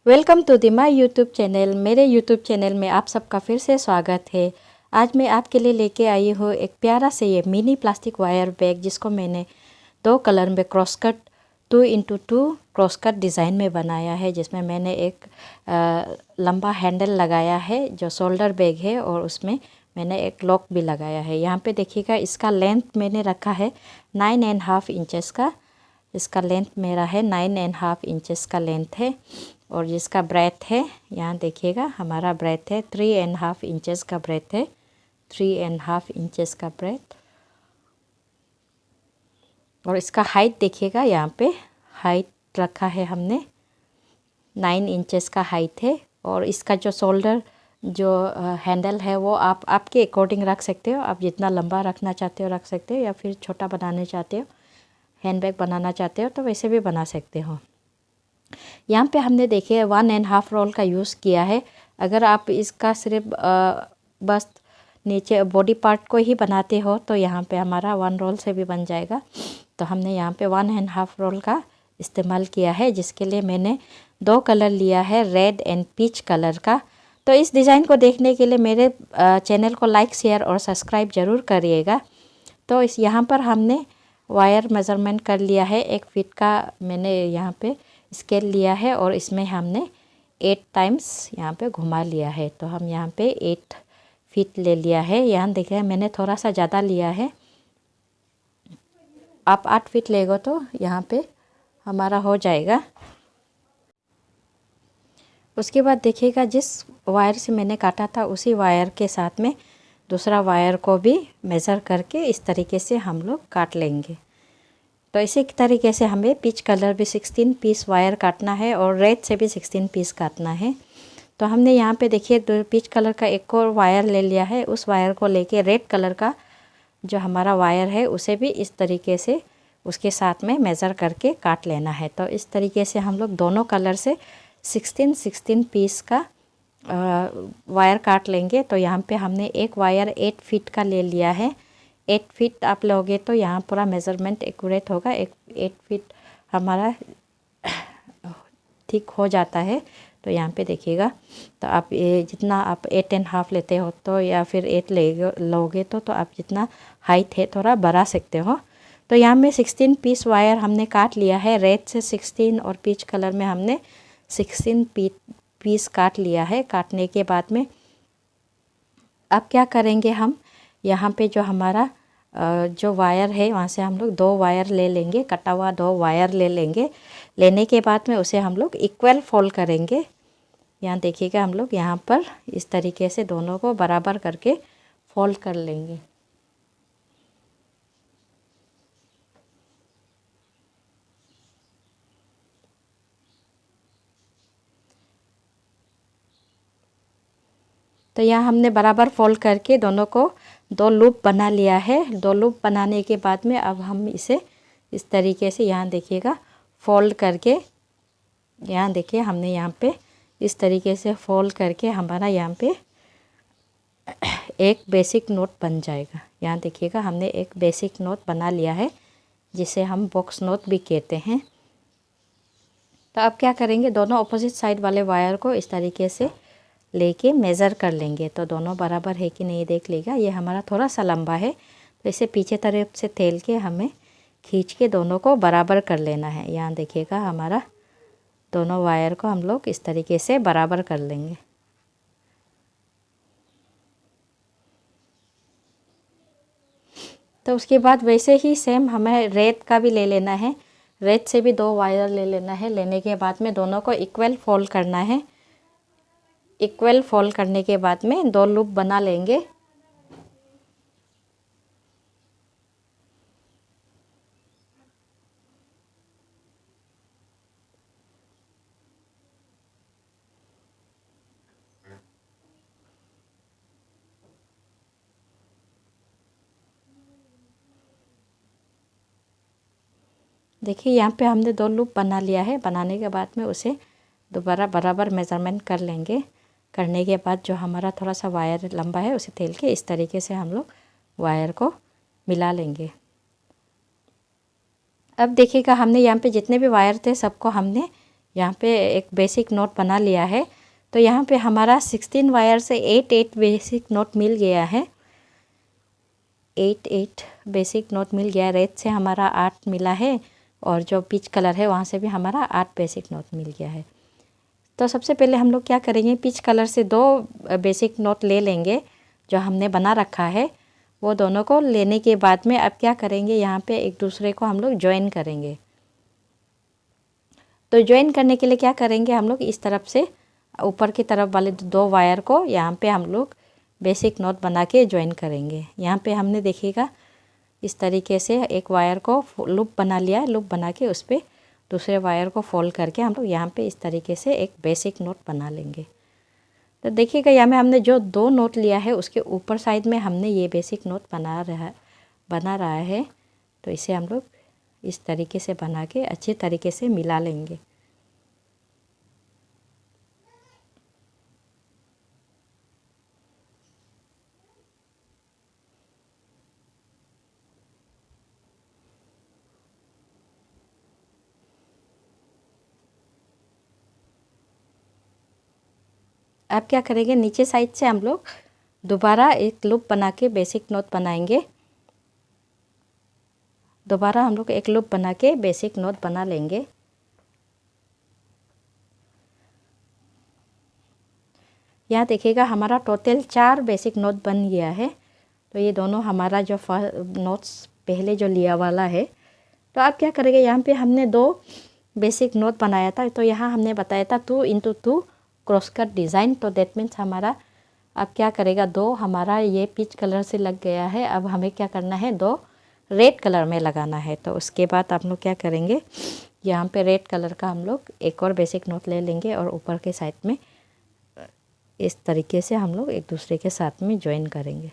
Welcome to the my YouTube channel. मेरे YouTube channel में आप सबका फिर से स्वागत है। आज मैं आपके लिए लेके आई हूँ एक प्यारा से ये मिनी प्लास्टिक वायर बैग, जिसको मैंने दो कलर में cross cut 2x2 cross cut design में बनाया है, जिसमें मैंने एक लंबा हैंडल लगाया है जो शोल्डर बैग है, और उसमें मैंने एक लॉक भी लगाया है। यहाँ पे देखिएगा, इसका लेंथ मैंने रखा है 9.5 इंचेस का। इसका लेंथ मेरा है 9.5 इंचेस का लेंथ है, और जिसका ब्रेथ है, यहाँ देखिएगा हमारा ब्रेथ है 3.5 इंचेस का ब्रेथ है, 3.5 इंचेस का ब्रेथ। और इसका हाइट देखिएगा, यहाँ पे हाइट रखा है हमने 9 इंचेस का हाइट है। और इसका जो शोल्डर जो हैंडल है वो आप आपके अकॉर्डिंग रख सकते हो। आप जितना लंबा रखना चाहते हो रख सकते हो, या फिर छोटा बनाना चाहते हो, हैंड बैग बनाना चाहते हो तो वैसे भी बना सकते हो। यहाँ पे हमने देखिए 1.5 रोल का यूज़ किया है। अगर आप इसका सिर्फ बस नीचे बॉडी पार्ट को ही बनाते हो तो यहाँ पे हमारा 1 रोल से भी बन जाएगा। तो हमने यहाँ पे 1.5 रोल का इस्तेमाल किया है, जिसके लिए मैंने 2 कलर लिया है, रेड एंड पीच कलर का। तो इस डिज़ाइन को देखने के लिए मेरे चैनल को लाइक, शेयर और सब्सक्राइब ज़रूर करिएगा। तो इस यहाँ पर हमने वायर मेज़रमेंट कर लिया है। 1 फीट का मैंने यहाँ पे स्केल लिया है, और इसमें हमने 8 टाइम्स यहाँ पे घुमा लिया है। तो हम यहाँ पे 8 फीट ले लिया है। यहाँ देखिए मैंने थोड़ा सा ज़्यादा लिया है। आप 8 फीट लेगो तो यहाँ पे हमारा हो जाएगा। उसके बाद देखिएगा, जिस वायर से मैंने काटा था उसी वायर के साथ में दूसरा वायर को भी मेज़र करके इस तरीके से हम लोग काट लेंगे। तो इसी तरीके से हमें पीच कलर भी 16 पीस वायर काटना है, और रेड से भी 16 पीस काटना है। तो हमने यहाँ पे देखिए पीच कलर का एक और वायर ले लिया है। उस वायर को लेके रेड कलर का जो हमारा वायर है उसे भी इस तरीके से उसके साथ में मेज़र करके काट लेना है। तो इस तरीके से हम लोग दोनों कलर से 16 पीस का वायर काट लेंगे। तो यहाँ पे हमने एक वायर 8 फीट का ले लिया है। 8 फीट आप लोगे तो यहाँ पूरा मेज़रमेंट एक्यूरेट होगा। 8 फीट हमारा ठीक हो जाता है। तो यहाँ पे देखिएगा, तो आप ये जितना आप 8.5 लेते हो तो, या फिर 8 लोगे तो आप जितना हाइट है थोड़ा बढ़ा सकते हो। तो यहाँ में 16 पीस वायर हमने काट लिया है। रेड से 16 और पीच कलर में हमने 16 पीस काट लिया है। काटने के बाद में अब क्या करेंगे, हम यहाँ पे जो हमारा जो वायर है वहाँ से हम लोग 2 वायर ले लेंगे, कटा हुआ 2 वायर ले लेंगे। लेने के बाद में उसे हम लोग इक्वल फोल्ड करेंगे। यहाँ देखिएगा, हम लोग यहाँ पर इस तरीके से दोनों को बराबर करके फोल्ड कर लेंगे। तो यहाँ हमने बराबर फोल्ड करके दोनों को 2 लूप बना लिया है। 2 लूप बनाने के बाद में अब हम इसे इस तरीके से यहाँ देखिएगा फोल्ड करके, यहाँ देखिए हमने यहाँ पे इस तरीके से फोल्ड करके हमारा यहाँ पे एक बेसिक नोट बन जाएगा। यहाँ देखिएगा हमने एक बेसिक नोट बना लिया है, जिसे हम बॉक्स नोट भी कहते हैं। तो अब क्या करेंगे, दोनों अपोजिट साइड वाले वायर को इस तरीके से लेके मेज़र कर लेंगे। तो दोनों बराबर है कि नहीं देख लेगा। ये हमारा थोड़ा सा लंबा है, तो इसे पीछे तरफ से थेल के हमें खींच के दोनों को बराबर कर लेना है। यहाँ देखिएगा हमारा दोनों वायर को हम लोग इस तरीके से बराबर कर लेंगे। तो उसके बाद वैसे ही सेम हमें रेड का भी ले लेना है। रेड से भी 2 वायर ले लेना है। लेने के बाद में दोनों को इक्वल फोल्ड करना है। इक्वल फोल्ड करने के बाद में 2 लूप बना लेंगे। देखिए यहाँ पे हमने 2 लूप बना लिया है। बनाने के बाद में उसे दोबारा बराबर मेज़रमेंट कर लेंगे। करने के बाद जो हमारा थोड़ा सा वायर लंबा है उसे थेल के इस तरीके से हम लोग वायर को मिला लेंगे। अब देखिएगा, हमने यहाँ पे जितने भी वायर थे सबको हमने यहाँ पे एक बेसिक नोट बना लिया है। तो यहाँ पे हमारा 16 वायर से 8 बेसिक नोट मिल गया है। 8 बेसिक नोट मिल गया। रेड से हमारा 8 मिला है और जो पीच कलर है वहाँ से भी हमारा 8 बेसिक नोट मिल गया है। तो सबसे पहले हम लोग क्या करेंगे, पीच कलर से 2 बेसिक नोट ले लेंगे जो हमने बना रखा है। वो दोनों को लेने के बाद में अब क्या करेंगे, यहाँ पे एक दूसरे को हम लोग ज्वाइन करेंगे। तो ज्वाइन करने के लिए क्या करेंगे, हम लोग इस तरफ से ऊपर की तरफ वाले 2 वायर को यहाँ पे हम लोग बेसिक नोट बना के ज्वाइन करेंगे। यहाँ पे हमने देखिएगा इस तरीके से एक वायर को लूप बना लिया है। लूप बना के उस पर दूसरे वायर को फोल्ड करके हम लोग यहाँ पे इस तरीके से एक बेसिक नोट बना लेंगे। तो देखिएगा यहाँ में हमने जो 2 नोट लिया है उसके ऊपर साइड में हमने ये बेसिक नोट बना रहा है। तो इसे हम लोग इस तरीके से बना के अच्छे तरीके से मिला लेंगे। अब क्या करेंगे, नीचे साइड से हम लोग दोबारा एक लूप बना के बेसिक नोट बनाएंगे। दोबारा हम लोग एक लूप बना के बेसिक नोट बना लेंगे। यहाँ देखिएगा हमारा टोटल 4 बेसिक नोट बन गया है। तो ये दोनों हमारा जो नोट्स पहले जो लिया वाला है। तो आप क्या करेंगे, यहाँ पे हमने 2 बेसिक नोट बनाया था। तो यहाँ हमने बताया था 2 इंटू 2 क्रॉस कट डिज़ाइन। तो दैट मीन्स हमारा अब क्या करेगा, 2 हमारा ये पीच कलर से लग गया है। अब हमें क्या करना है, 2 रेड कलर में लगाना है। तो उसके बाद आप लोग क्या करेंगे, यहाँ पे रेड कलर का हम लोग एक और बेसिक नोट ले लेंगे और ऊपर के साइड में इस तरीके से हम लोग एक दूसरे के साथ में ज्वाइन करेंगे।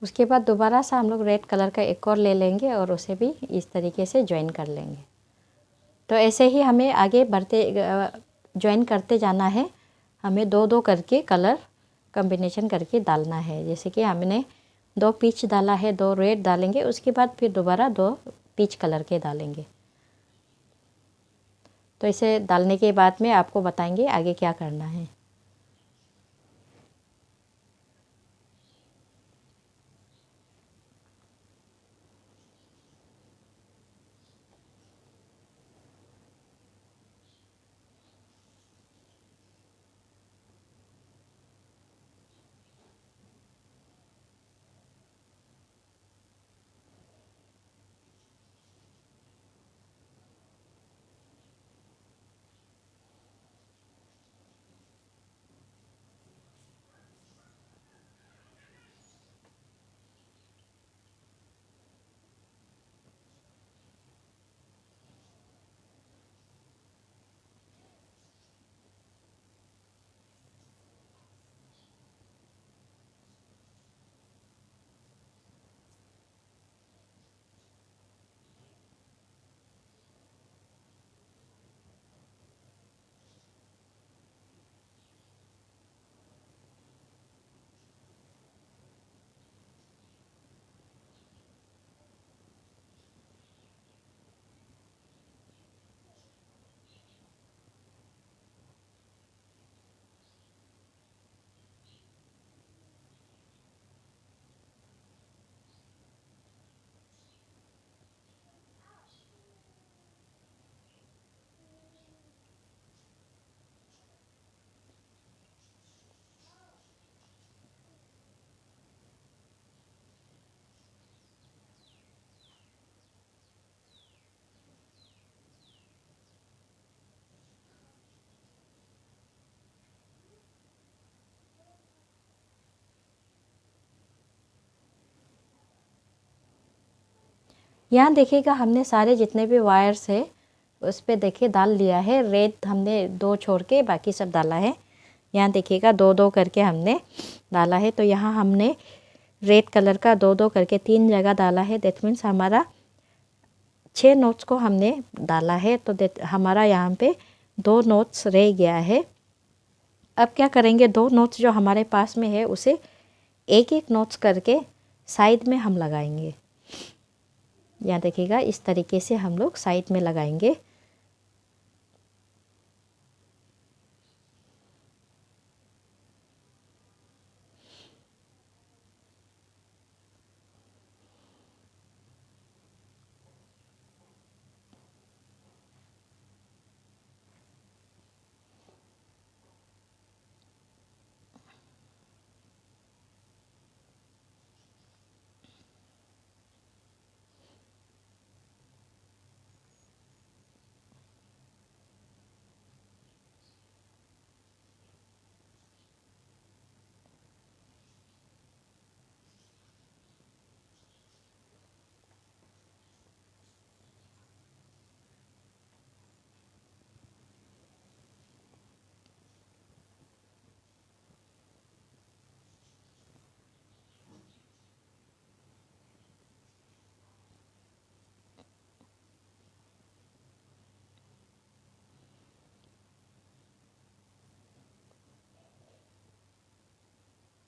उसके बाद दोबारा से हम लोग रेड कलर का एक और ले लेंगे और उसे भी इस तरीके से ज्वाइन कर लेंगे। तो ऐसे ही हमें आगे बढ़ते ज्वाइन करते जाना है। हमें 2-2 करके कलर कॉम्बिनेशन करके डालना है। जैसे कि हमने 2 पीच डाला है, 2 रेड डालेंगे, उसके बाद फिर दोबारा 2 पीच कलर के डालेंगे। तो इसे डालने के बाद में आपको बताएंगे आगे क्या करना है। यहाँ देखिएगा हमने सारे जितने भी वायर्स है उस पर देखिए डाल लिया है। रेड हमने 2 छोड़ के बाकी सब डाला है। यहाँ देखिएगा 2-2 करके हमने डाला है। तो यहाँ हमने रेड कलर का 2-2 करके 3 जगह डाला है। दैट मीन्स हमारा 6 नोट्स को हमने डाला है। तो हमारा यहाँ पे 2 नोट्स रह गया है। अब क्या करेंगे, 2 नोट्स जो हमारे पास में है उसे एक एक नोट्स करके साइड में हम लगाएंगे। यहाँ देखिएगा इस तरीके से हम लोग साइड में लगाएंगे।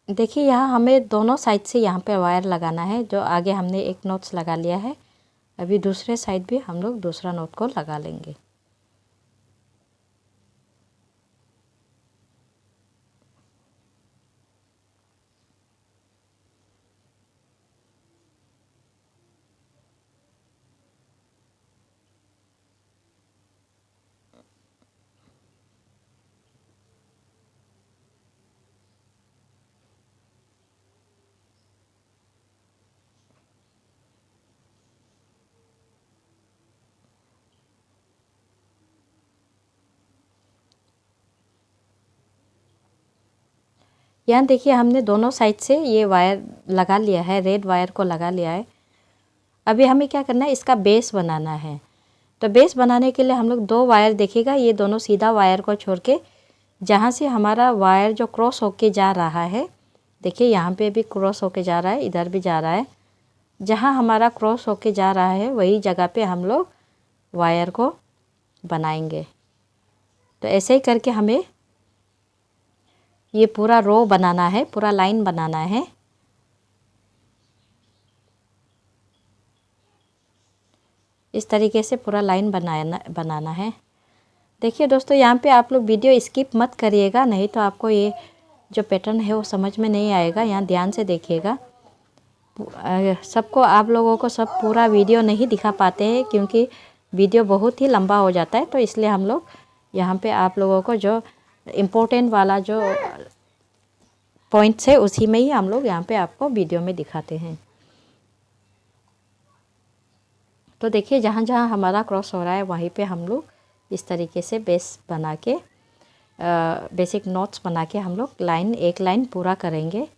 देखिए यहाँ हमें दोनों साइड से यहाँ पे वायर लगाना है। जो आगे हमने एक नोट्स लगा लिया है, अभी दूसरे साइड भी हम लोग दूसरा नोट को लगा लेंगे। यहाँ देखिए हमने दोनों साइड से ये वायर लगा लिया है, रेड वायर को लगा लिया है। अभी हमें क्या करना है, इसका बेस बनाना है। तो बेस बनाने के लिए हम लोग 2 वायर देखिएगा, ये दोनों सीधा वायर को छोड़ के जहाँ से हमारा वायर जो क्रॉस होके जा रहा है, देखिए यहाँ पे भी क्रॉस होके जा रहा है, इधर भी जा रहा है। जहाँ हमारा क्रॉस होके जा रहा है वही जगह पे हम लोग वायर को बनाएंगे। तो ऐसे ही करके हमें ये पूरा रो बनाना है, पूरा लाइन बनाना है। इस तरीके से पूरा लाइन बनाना है। देखिए दोस्तों, यहाँ पे आप लोग वीडियो स्किप मत करिएगा, नहीं तो आपको ये जो पैटर्न है वो समझ में नहीं आएगा। यहाँ ध्यान से देखिएगा। सबको आप लोगों को सब पूरा वीडियो नहीं दिखा पाते हैं क्योंकि वीडियो बहुत ही लंबा हो जाता है। तो इसलिए हम लोग यहाँ पे आप लोगों को जो इम्पोर्टेंट वाला जो पॉइंट्स है उसी में ही हम लोग यहाँ पे आपको वीडियो में दिखाते हैं। तो देखिए जहाँ जहाँ हमारा क्रॉस हो रहा है वहीं पे हम लोग इस तरीके से बेस बना के बेसिक नोट्स बना के हम लोग एक लाइन पूरा करेंगे।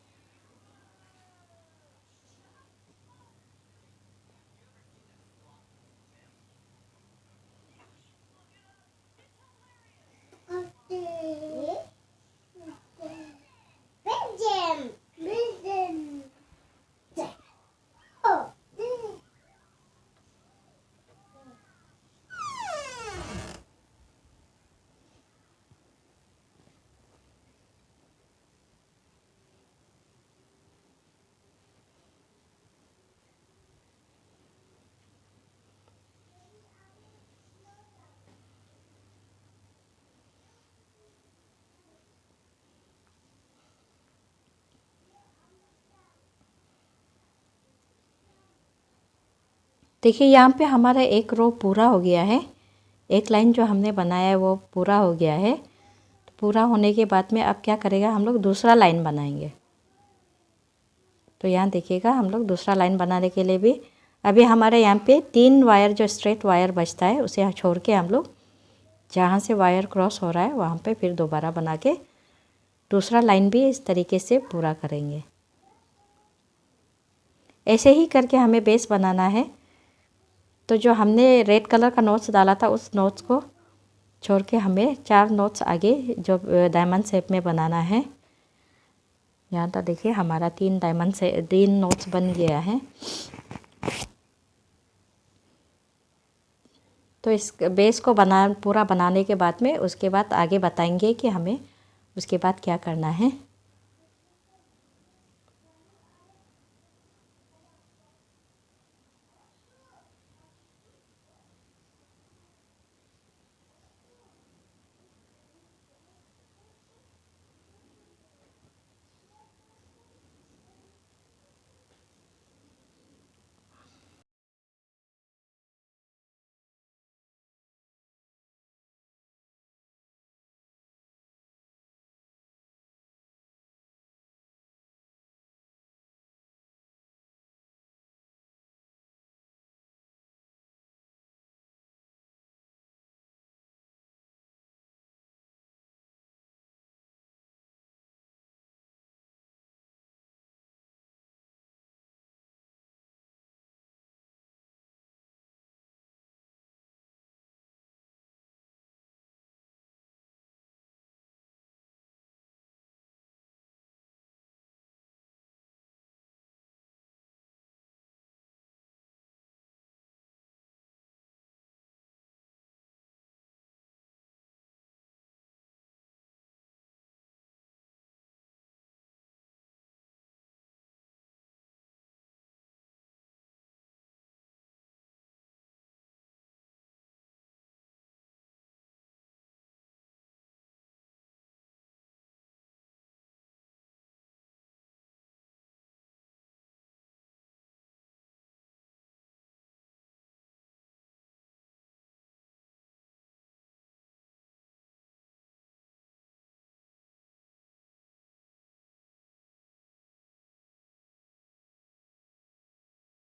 देखिए यहाँ पे हमारा एक रो पूरा हो गया है, एक लाइन जो हमने बनाया है वो पूरा हो गया है। तो पूरा होने के बाद में अब क्या करेगा, हम लोग दूसरा लाइन बनाएंगे। तो यहाँ देखिएगा हम लोग दूसरा लाइन बनाने के लिए भी अभी हमारे यहाँ पे 3 वायर जो स्ट्रेट वायर बचता है उसे छोड़ के हम लोग जहाँ से वायर क्रॉस हो रहा है वहाँ पे फिर दोबारा बना के दूसरा लाइन भी इस तरीके से पूरा करेंगे। ऐसे ही करके हमें बेस बनाना है। तो जो हमने रेड कलर का नोट्स डाला था उस नोट्स को छोड़ के हमें 4 नोट्स आगे जो डायमंड शेप में बनाना है। यहाँ तक देखिए हमारा 3 नोट्स बन गया है। तो इस बेस को पूरा बनाने के बाद में उसके बाद आगे बताएंगे कि हमें उसके बाद क्या करना है।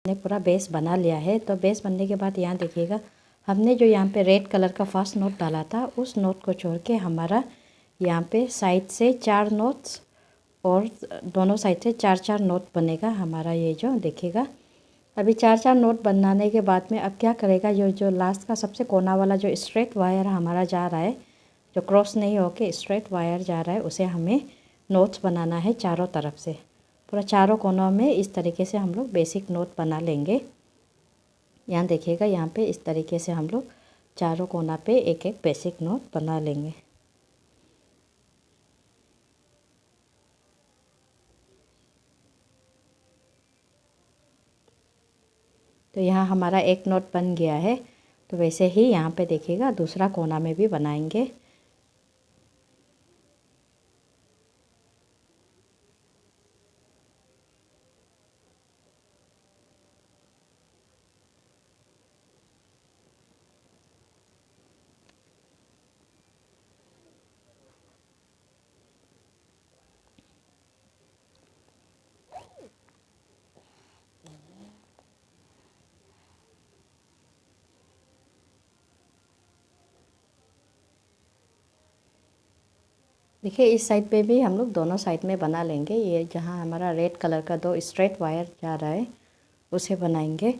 हमने पूरा बेस बना लिया है। तो बेस बनने के बाद यहाँ देखिएगा हमने जो यहाँ पे रेड कलर का फर्स्ट नोट डाला था उस नोट को छोड़ के हमारा यहाँ पे साइड से 4 नोट्स और दोनों साइड से 4-4 नोट बनेगा हमारा। ये जो देखिएगा अभी 4-4 नोट बनाने के बाद में अब क्या करेगा, जो लास्ट का सबसे कोना वाला जो स्ट्रेट वायर हमारा जा रहा है, जो क्रॉस नहीं होके स्ट्रेट वायर जा रहा है, उसे हमें नोट्स बनाना है चारों तरफ से। पूरा चारों कोनों में इस तरीके से हम लोग बेसिक नोट बना लेंगे। यहाँ देखिएगा यहाँ पे इस तरीके से हम लोग चारों कोना पे एक एक बेसिक नोट बना लेंगे। तो यहाँ हमारा एक नोट बन गया है। तो वैसे ही यहाँ पे देखिएगा दूसरा कोना में भी बनाएंगे। देखिए इस साइड पे भी हम लोग दोनों साइड में बना लेंगे। ये जहाँ हमारा रेड कलर का 2 स्ट्रेट वायर जा रहा है उसे बनाएंगे।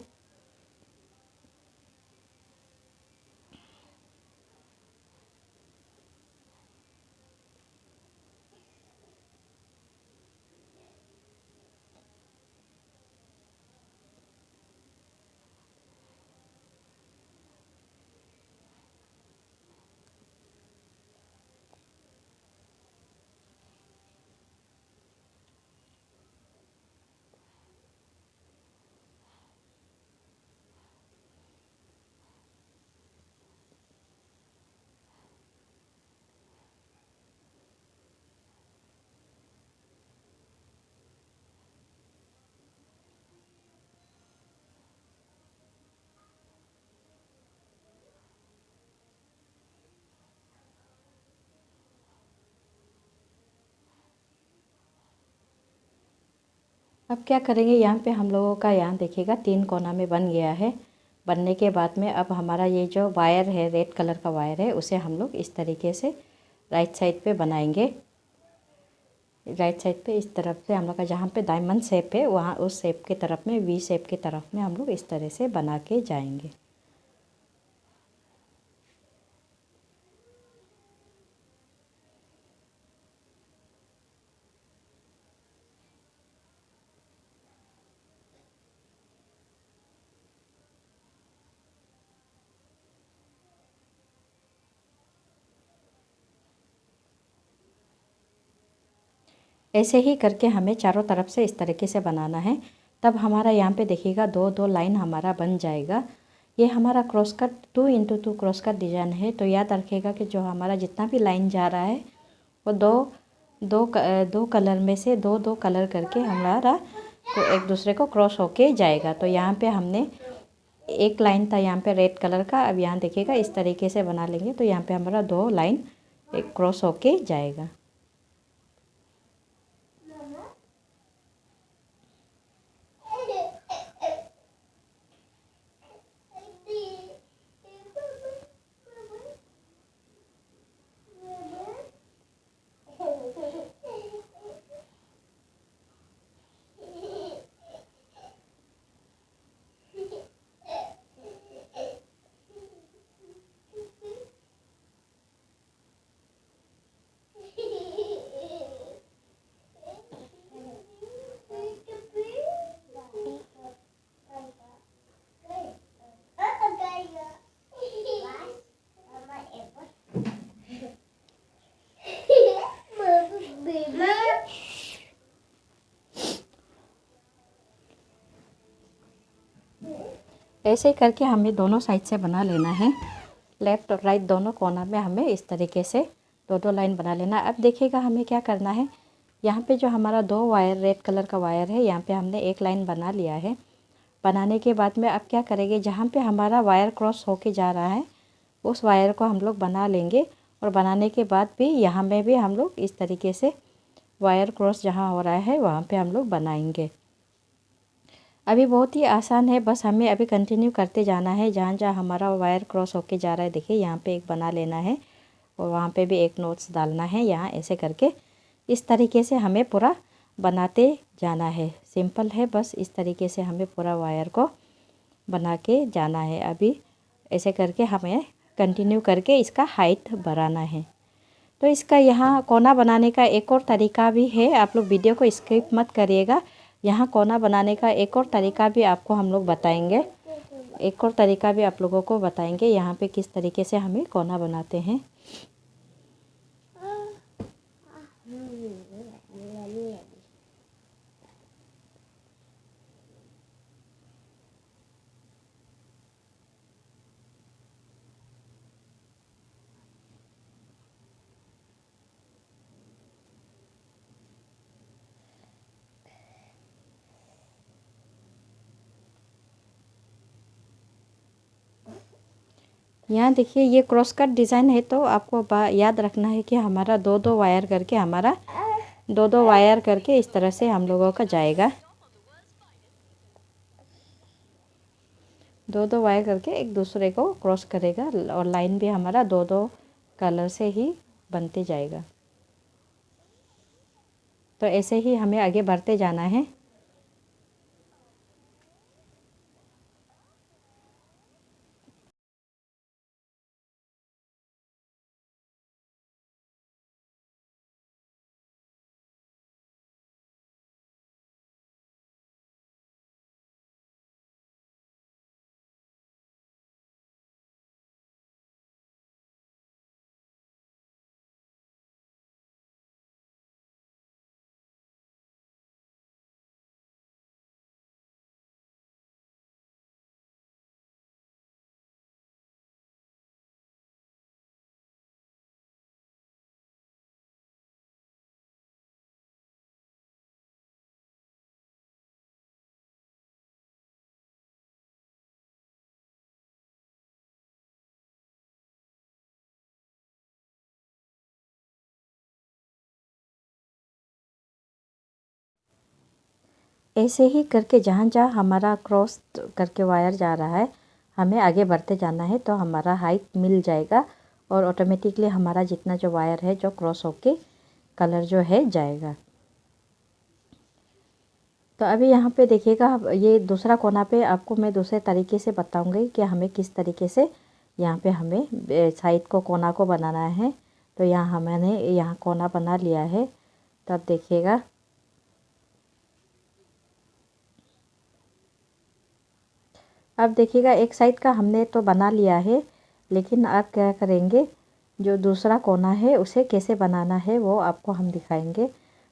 अब क्या करेंगे, यहाँ पे हम लोगों का यहाँ देखिएगा 3 कोना में बन गया है। बनने के बाद में अब हमारा ये जो वायर है, रेड कलर का वायर है, उसे हम लोग इस तरीके से राइट साइड पे बनाएंगे। राइट साइड पे इस तरफ से हम लोग का जहाँ पे डायमंड शेप है वहाँ उस शेप के तरफ में, वी शेप की तरफ में हम लोग इस तरह से बना के जाएंगे। ऐसे ही करके हमें चारों तरफ से इस तरीके से बनाना है। तब हमारा यहाँ पे देखिएगा दो दो लाइन हमारा बन जाएगा। ये हमारा cross cut 2x2 cross cut design है। तो याद रखिएगा कि जो हमारा जितना भी लाइन जा रहा है वो दो कलर में से दो कलर करके हमारा एक दूसरे को क्रॉस होके जाएगा। तो यहाँ पे हमने एक लाइन था यहाँ पे रेड कलर का, अब यहाँ देखिएगा इस तरीके से बना लेंगे तो यहाँ पे हमारा दो लाइन एक क्रॉस होके जाएगा। ऐसे ही करके हमें दोनों साइड से बना लेना है। लेफ़्ट और राइट दोनों कोना में हमें इस तरीके से दो लाइन बना लेना। अब देखिएगा हमें क्या करना है, यहाँ पे जो हमारा दो वायर रेड कलर का वायर है यहाँ पे हमने एक लाइन बना लिया है। बनाने के बाद में अब क्या करेंगे, जहाँ पे हमारा वायर क्रॉस होके जा रहा है उस वायर को हम लोग बना लेंगे। और बनाने के बाद भी यहाँ में भी हम लोग इस तरीके से वायर क्रॉस जहाँ हो रहा है वहाँ पे हम लोग बनाएंगे। अभी बहुत ही आसान है, बस हमें अभी कंटिन्यू करते जाना है। जहाँ जहाँ हमारा वायर क्रॉस होके जा रहा है देखिए यहाँ पे एक बना लेना है और वहाँ पे भी एक नोट्स डालना है। यहाँ ऐसे करके इस तरीके से हमें पूरा बनाते जाना है। सिंपल है, बस इस तरीके से हमें पूरा वायर को बना के जाना है। अभी ऐसे करके हमें कंटिन्यू करके इसका हाइट बढ़ाना है। तो इसका यहाँ कोना बनाने का एक और तरीका भी है, आप लोग वीडियो को स्किप मत करिएगा। यहाँ कोना बनाने का एक और तरीका भी आपको हम लोग बताएंगे, एक और तरीका भी आप लोगों को बताएंगे यहाँ पे किस तरीके से हमें कोना बनाते हैं। यहाँ देखिए ये क्रॉस कट डिज़ाइन है तो आपको याद रखना है कि हमारा दो वायर करके हमारा दो वायर करके इस तरह से हम लोगों का जाएगा। दो वायर करके एक दूसरे को क्रॉस करेगा और लाइन भी हमारा दो कलर से ही बनते जाएगा। तो ऐसे ही हमें आगे बढ़ते जाना है। ऐसे ही करके जहाँ जहाँ हमारा क्रॉस करके वायर जा रहा है हमें आगे बढ़ते जाना है। तो हमारा हाइट मिल जाएगा और ऑटोमेटिकली हमारा जितना जो वायर है जो क्रॉस होके कलर जो है जाएगा। तो अभी यहाँ पे देखिएगा, ये दूसरा कोना पे आपको मैं दूसरे तरीके से बताऊंगी कि हमें किस तरीके से यहाँ पे हमें साइड को कोना को बनाना है। तो यहाँ मैंने यहाँ कोना बना लिया है। तो अब देखिएगा एक साइड का हमने तो बना लिया है, लेकिन अब क्या करेंगे, जो दूसरा कोना है उसे कैसे बनाना है वो आपको हम दिखाएंगे।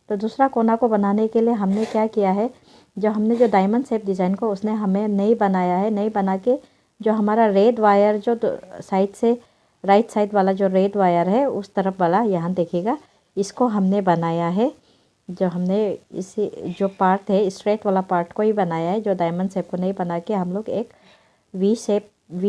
तो दूसरा कोना को बनाने के लिए हमने क्या किया है, हमने जो डायमंड शेप डिज़ाइन को उसने हमें नहीं बनाया है, नहीं बना के जो हमारा रेड वायर जो साइड से राइट साइड वाला जो रेड वायर है उस तरफ वाला यहाँ देखिएगा, इसको हमने बनाया है। जो हमने इसी जो पार्ट है स्ट्रेट वाला पार्ट को ही बनाया है, जो डायमंड शेप को नहीं बना के हम लोग एक वी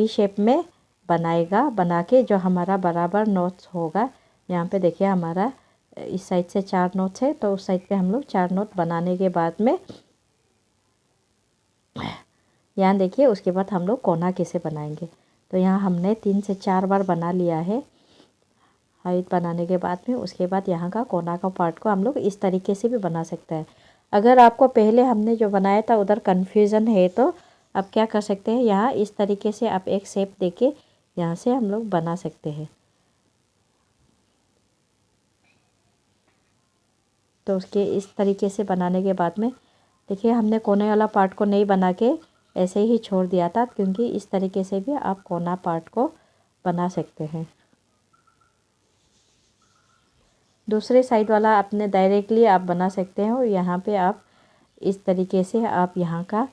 शेप में बना के जो हमारा बराबर नोट्स होगा। यहाँ पे देखिए हमारा इस साइड से 4 नोट्स है, तो उस साइड पे हम लोग 4 नोट बनाने के बाद में यहाँ देखिए उसके बाद हम लोग कोना कैसे बनाएंगे। तो यहाँ हमने 3 से 4 बार बना लिया है हाइट बनाने के बाद में। उसके बाद यहाँ का कोना का पार्ट को हम लोग इस तरीके से भी बना सकते हैं। अगर आपको पहले हमने जो बनाया था उधर कन्फ्यूज़न है तो आप क्या कर सकते हैं, यहाँ इस तरीके से आप एक शेप देके यहाँ से हम लोग बना सकते हैं। तो उसके इस तरीके से बनाने के बाद में देखिए हमने कोने वाला पार्ट को नहीं बना के ऐसे ही छोड़ दिया था, क्योंकि इस तरीके से भी आप कोना पार्ट को बना सकते हैं। दूसरे साइड वाला आपने डायरेक्टली आप बना सकते हैं, और यहाँ पे आप इस तरीके से आप यहाँ का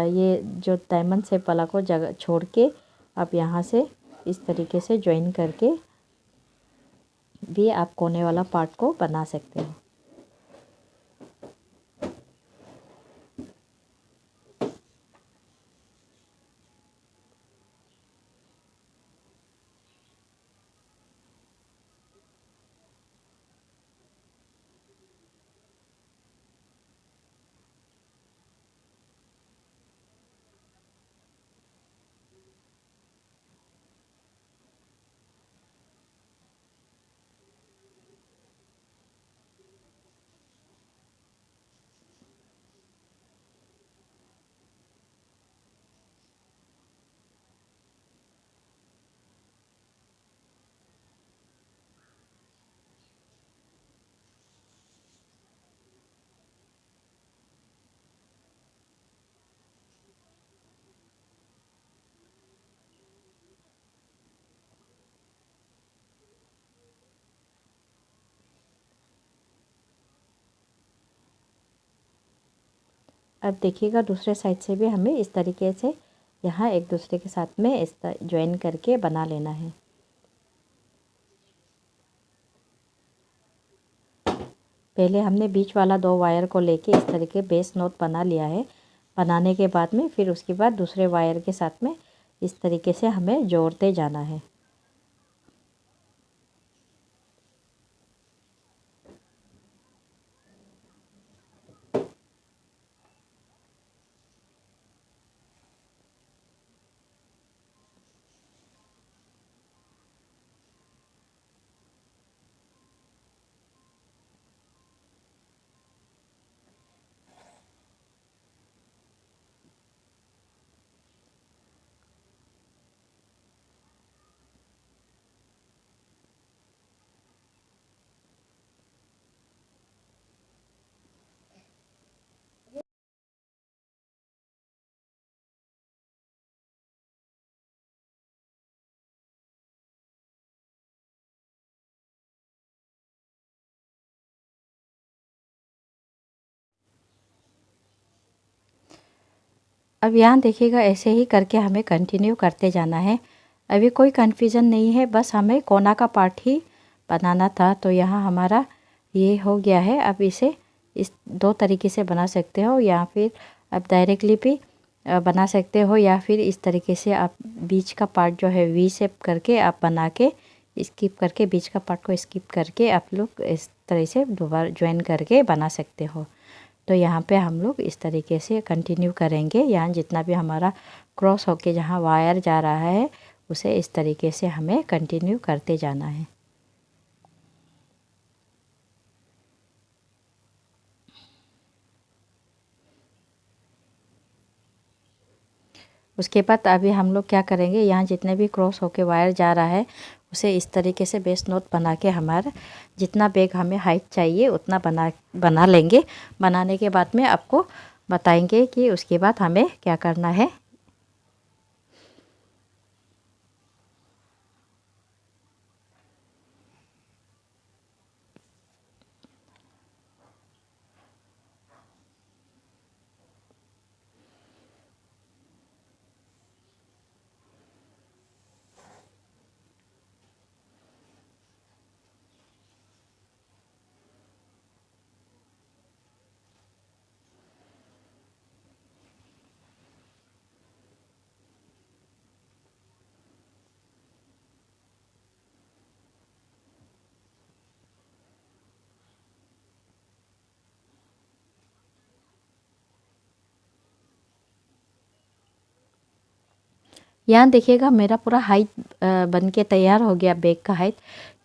ये जो डायमंड शेप वाला को जगह छोड़ के आप यहाँ से इस तरीके से ज्वाइन करके भी आप कोने वाला पार्ट को बना सकते हैं। अब देखिएगा दूसरे साइड से भी हमें इस तरीके से यहाँ एक दूसरे के साथ में इस ज्वाइन करके बना लेना है। पहले हमने बीच वाला 2 वायर को लेके इस तरीके बेस नोट बना लिया है। बनाने के बाद में फिर उसके बाद दूसरे वायर के साथ में इस तरीके से हमें जोड़ते जाना है। अब यहाँ देखिएगा ऐसे ही करके हमें कंटिन्यू करते जाना है। अभी कोई कन्फ्यूज़न नहीं है, बस हमें कोना का पार्ट ही बनाना था। तो यहाँ हमारा ये हो गया है। अब इसे इस 2 तरीके से बना सकते हो, या फिर आप डायरेक्टली भी बना सकते हो, या फिर इस तरीके से आप बीच का पार्ट जो है वी शेप करके आप बना के स्किप करके बीच का पार्ट को स्किप करके आप लोग इस तरह से दोबारा ज्वाइन करके बना सकते हो। तो यहाँ पे हम लोग इस तरीके से कंटिन्यू करेंगे। यहाँ जितना भी हमारा क्रॉस होके जहाँ वायर जा रहा है उसे इस तरीके से हमें कंटिन्यू करते जाना है। उसके बाद अभी हम लोग क्या करेंगे, यहाँ जितने भी क्रॉस होके वायर जा रहा है उसे इस तरीके से बेस नोट बना के हमारा जितना बैग हमें हाइट चाहिए उतना बना लेंगे। बनाने के बाद में आपको बताएंगे कि उसके बाद हमें क्या करना है। यहाँ देखिएगा मेरा पूरा हाइट बन के तैयार हो गया बैग का हाइट।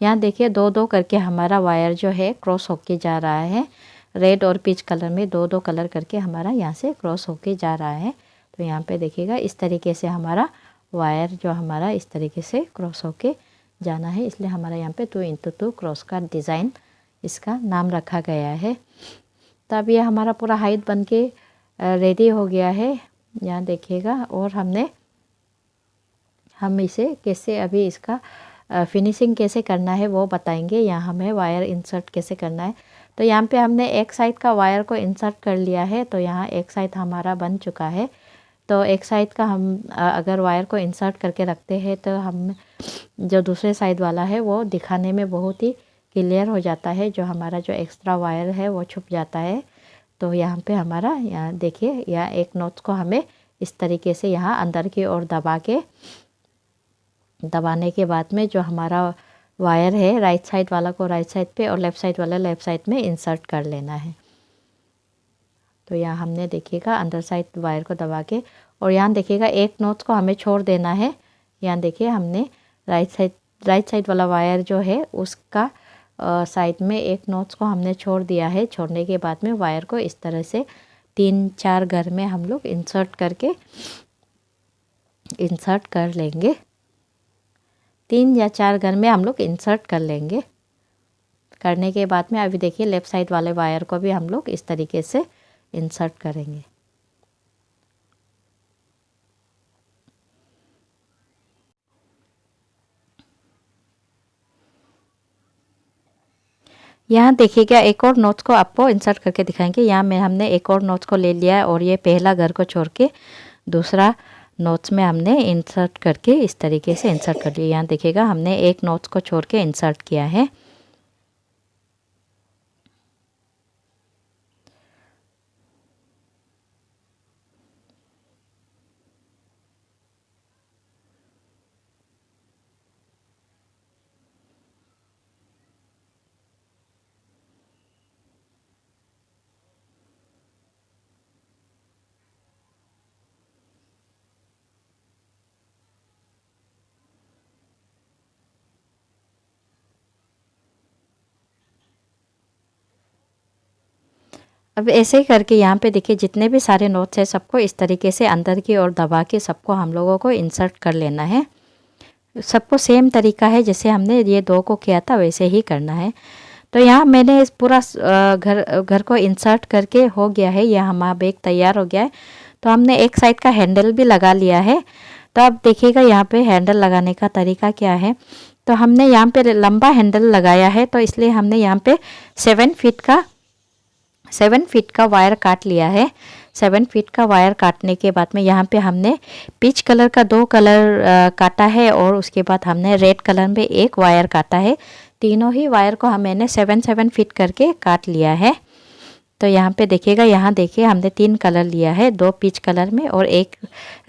यहाँ देखिए दो दो करके हमारा वायर जो है क्रॉस होके जा रहा है। रेड और पीच कलर में दो दो कलर करके हमारा यहाँ से क्रॉस होके जा रहा है। तो यहाँ पे देखिएगा इस तरीके से हमारा वायर जो हमारा इस तरीके से क्रॉस होके जाना है, इसलिए हमारा यहाँ पे 2 इंटू 2 क्रॉस का डिज़ाइन इसका नाम रखा गया है। तो अब ये हमारा पूरा हाइट बन के रेडी हो गया है। यहाँ देखिएगा और हम इसे कैसे अभी इसका फिनिशिंग कैसे करना है वो बताएंगे। यहाँ हमें वायर इंसर्ट कैसे करना है। तो यहाँ पे हमने एक साइड का वायर को इंसर्ट कर लिया है। तो यहाँ एक साइड हमारा बन चुका है। तो एक साइड का हम अगर वायर को इंसर्ट करके रखते हैं तो हम जो दूसरे साइड वाला है वो दिखाने में बहुत ही क्लियर हो जाता है। जो हमारा जो एक्स्ट्रा वायर है वो छुप जाता है। तो यहाँ पे हमारा यहाँ देखिए यहाँ एक नॉच को हमें इस तरीके से यहाँ अंदर की ओर दबाने के बाद में जो हमारा वायर है राइट साइड वाला को राइट साइड पे और लेफ़्ट साइड वाला लेफ़्ट साइड में इंसर्ट कर लेना है। तो यहाँ हमने देखिएगा अंदर साइड वायर को दबा के और यहाँ देखिएगा एक नॉच को हमें छोड़ देना है। यहाँ देखिए हमने राइट साइड वाला वायर जो है उसका साइड में एक नॉच को हमने छोड़ दिया है। छोड़ने के बाद में वायर को इस तरह से 3-4 घर में हम लोग इंसर्ट कर लेंगे। 3 या 4 घर में हम लोग इंसर्ट कर लेंगे। करने के बाद में अभी देखिए लेफ़्ट साइड वाले वायर को भी हम लोग इस तरीके से इंसर्ट करेंगे। यहाँ देखिएगा एक और नॉच को आपको इंसर्ट करके दिखाएंगे। यहाँ में हमने एक और नॉच को ले लिया है और ये पहला घर को छोड़ के दूसरा नॉच में हमने इंसर्ट करके इस तरीके से इंसर्ट कर लिया। यहाँ देखिएगा हमने एक नॉच को छोड़ के इंसर्ट किया है। अब ऐसे ही करके यहाँ पे देखिए जितने भी सारे नोट्स हैं सबको इस तरीके से अंदर की ओर दबा के सबको हम लोगों को इंसर्ट कर लेना है। सबको सेम तरीका है जैसे हमने ये 2 को किया था वैसे ही करना है। तो यहाँ मैंने इस पूरा घर को इंसर्ट करके हो गया है। यह हमारा बैग तैयार हो गया है। तो हमने एक साइड का हैंडल भी लगा लिया है। तो अब देखिएगा यहाँ पे हैंडल लगाने का तरीका क्या है। तो हमने यहाँ पे लंबा हैंडल लगाया है तो इसलिए हमने यहाँ पे 7 फीट का वायर काट लिया है। 7 फीट का वायर काटने के बाद में यहाँ पे हमने पीच कलर का 2 कलर काटा है और उसके बाद हमने रेड कलर में एक वायर काटा है। तीनों ही वायर को मैंने 7 फीट करके काट लिया है। तो यहाँ पे देखिएगा यहाँ देखिए हमने 3 कलर लिया है, 2 पीच कलर में और एक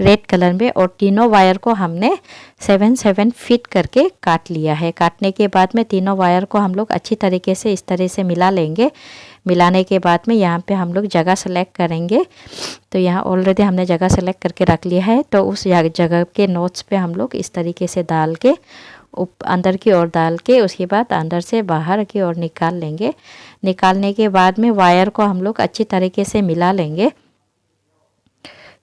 रेड कलर में और तीनों वायर को हमने 7 फीट करके काट लिया है। काटने के बाद में तीनों वायर को हम लोग अच्छी तरीके से इस तरह से मिला लेंगे। मिलाने के बाद में यहाँ पे हम लोग जगह सेलेक्ट करेंगे। तो यहाँ ऑलरेडी हमने जगह सेलेक्ट करके रख लिया है। तो उस जगह के नोट्स पे हम लोग इस तरीके से डाल के अंदर की ओर डाल के उसके बाद अंदर से बाहर की ओर निकाल लेंगे। निकालने के बाद में वायर को हम लोग अच्छी तरीके से मिला लेंगे।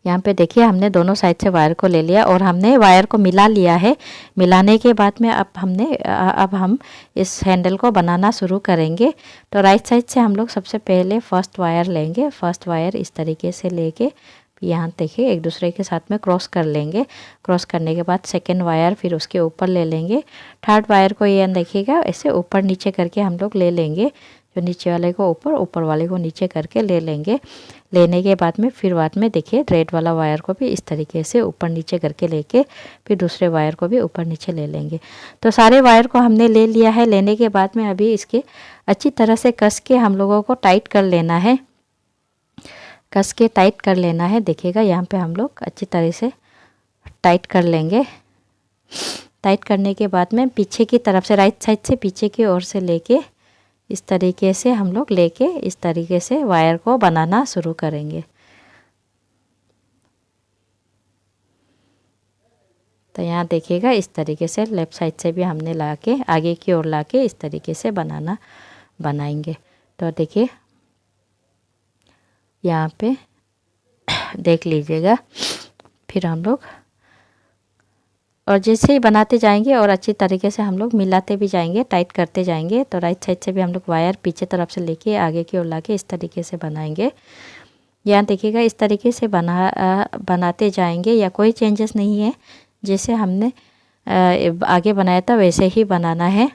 यहाँ पे देखिए हमने दोनों साइड से वायर को ले लिया और हमने वायर को मिला लिया है। मिलाने के बाद में अब हम इस हैंडल को बनाना शुरू करेंगे। तो राइट साइड से हम लोग सबसे पहले फर्स्ट वायर लेंगे। फर्स्ट वायर इस तरीके से लेके यहाँ देखिए एक दूसरे के साथ में क्रॉस कर लेंगे। क्रॉस करने के बाद सेकेंड वायर फिर उसके ऊपर ले लेंगे। थर्ड वायर को ये देखिएगा ऐसे ऊपर नीचे करके हम लोग ले लेंगे। जो नीचे वाले को ऊपर, ऊपर वाले को नीचे करके ले लेंगे। लेने के बाद में फिर बाद में देखिए रेड वाला वायर को भी इस तरीके से ऊपर नीचे करके लेके फिर दूसरे वायर को भी ऊपर नीचे ले लेंगे। तो सारे वायर को हमने ले लिया है। लेने के बाद में अभी इसके अच्छी तरह से कस के हम लोगों को टाइट कर लेना है। कस के टाइट कर लेना है। देखिएगा यहाँ पे हम लोग अच्छी तरह से टाइट कर लेंगे। टाइट करने के बाद में पीछे की तरफ से राइट साइड से पीछे की ओर से लेके इस तरीके से हम लोग लेके इस तरीके से वायर को बनाना शुरू करेंगे। तो यहाँ देखिएगा इस तरीके से लेफ़्ट साइड से भी हमने ला के आगे की ओर ला के इस तरीके से बनाएंगे। तो देखिए यहाँ पे देख लीजिएगा। फिर हम लोग और जैसे ही बनाते जाएंगे और अच्छी तरीके से हम लोग मिलाते भी जाएंगे, टाइट करते जाएंगे। तो राइट साइड से भी हम लोग वायर पीछे तरफ से लेके आगे की ओर ला के इस तरीके से बनाएंगे। यहाँ देखिएगा इस तरीके से बनाते जाएंगे, या कोई चेंजेस नहीं है, जैसे हमने आगे बनाया था वैसे ही बनाना है।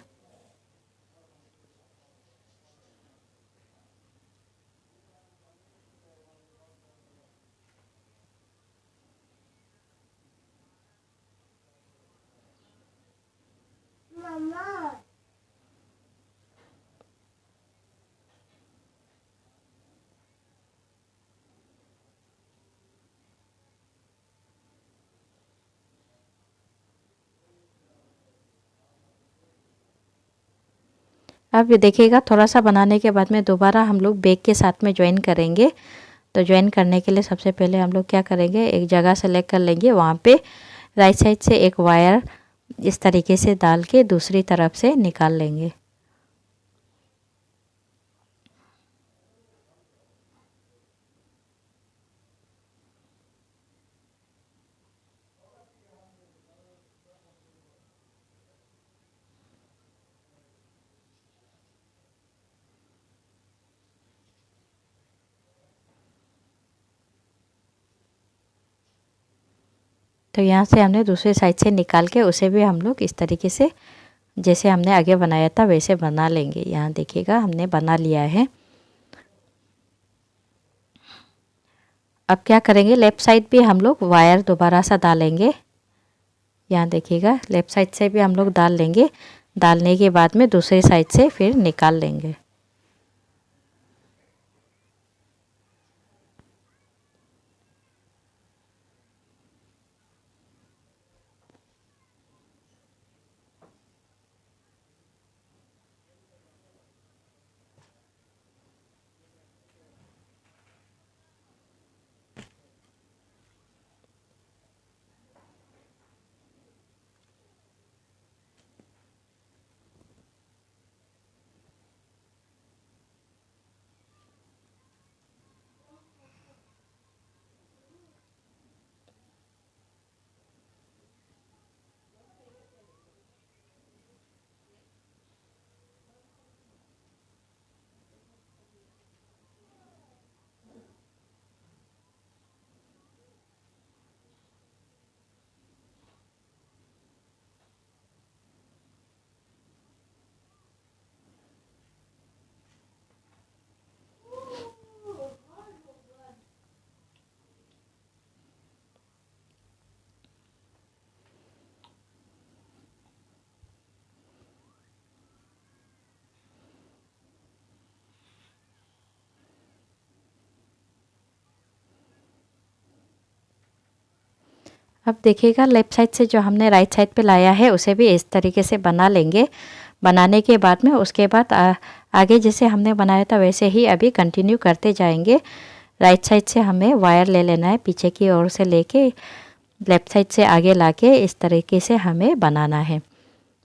अब ये देखिएगा थोड़ा सा बनाने के बाद में दोबारा हम लोग बैक के साथ में ज्वाइन करेंगे। तो ज्वाइन करने के लिए सबसे पहले हम लोग क्या करेंगे, एक जगह सेलेक्ट कर लेंगे, वहाँ पे राइट साइड से एक वायर इस तरीके से डाल के दूसरी तरफ से निकाल लेंगे। तो यहाँ से हमने दूसरे साइड से निकाल के उसे भी हम लोग इस तरीके से जैसे हमने आगे बनाया था वैसे बना लेंगे। यहाँ देखिएगा हमने बना लिया है। अब क्या करेंगे, लेफ़्ट साइड भी हम लोग वायर दोबारा सा डालेंगे। यहाँ देखिएगा लेफ़्ट साइड से भी हम लोग डाल लेंगे। डालने के बाद में दूसरे साइड से फिर निकाल लेंगे। अब देखिएगा लेफ़्ट साइड से जो हमने राइट साइड पे लाया है उसे भी इस तरीके से बना लेंगे। बनाने के बाद में उसके बाद आगे जैसे हमने बनाया था वैसे ही अभी कंटिन्यू करते जाएंगे। राइट साइड से हमें वायर ले लेना है, पीछे की ओर से लेके लेफ़्ट साइड से आगे लाके इस तरीके से हमें बनाना है।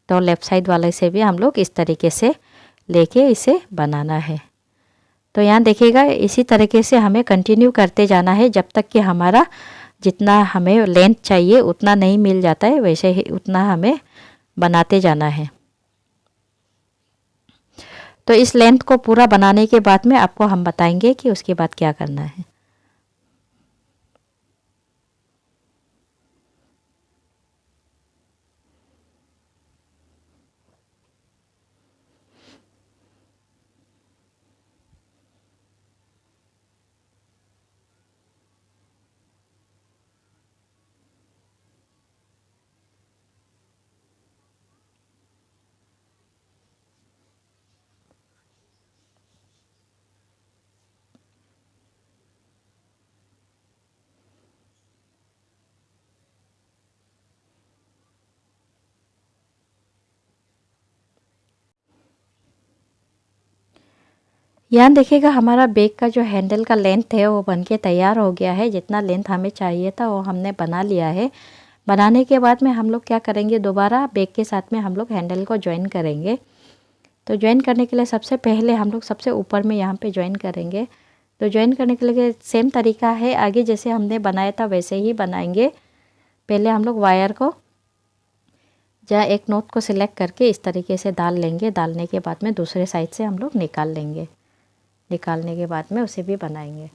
तो लेफ़्ट साइड वाले से भी हम लोग इस तरीके से लेके इसे बनाना है। तो यहाँ देखिएगा इसी तरीके से हमें कंटिन्यू करते जाना है जब तक कि हमारा जितना हमें लेंथ चाहिए उतना नहीं मिल जाता है, वैसे ही उतना हमें बनाते जाना है। तो इस लेंथ को पूरा बनाने के बाद में आपको हम बताएंगे कि उसके बाद क्या करना है। यहाँ देखिएगा हमारा बैग का जो हैंडल का लेंथ है वो बनके तैयार हो गया है। जितना लेंथ हमें चाहिए था वो हमने बना लिया है। बनाने के बाद में हम लोग क्या करेंगे, दोबारा बैग के साथ में हम लोग हैंडल को ज्वाइन करेंगे। तो ज्वाइन करने के लिए सबसे पहले हम लोग सबसे ऊपर में यहाँ पे ज्वाइन करेंगे। तो ज्वाइन करने के लिए सेम तरीका है, आगे जैसे हमने बनाया था वैसे ही बनाएंगे। पहले हम लोग वायर को या एक नोट को सिलेक्ट करके इस तरीके से डाल लेंगे। डालने के बाद में दूसरे साइड से हम लोग निकाल लेंगे। निकालने के बाद में उसे भी बनाएंगे।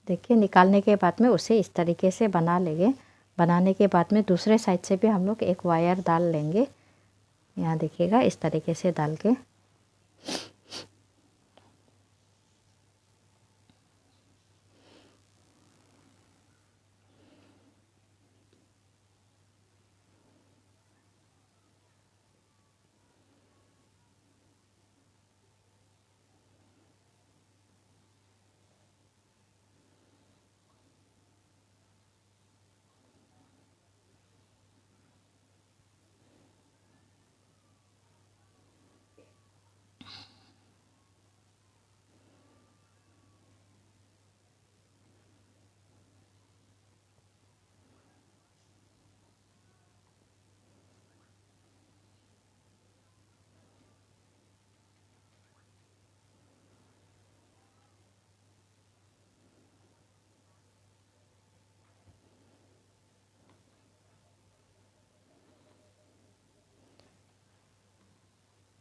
देखिए निकालने के बाद में उसे इस तरीके से बना लेंगे। बनाने के बाद में दूसरे साइड से भी हम लोग एक वायर डाल लेंगे। यहाँ देखिएगा इस तरीके से डाल के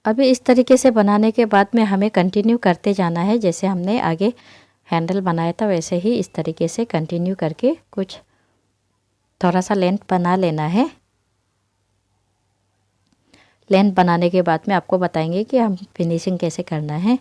अभी इस तरीके से बनाने के बाद में हमें कंटिन्यू करते जाना है। जैसे हमने आगे हैंडल बनाया था वैसे ही इस तरीके से कंटिन्यू करके कुछ थोड़ा सा लेंथ बना लेना है। लेंथ बनाने के बाद में आपको बताएंगे कि हम फिनिशिंग कैसे करना है।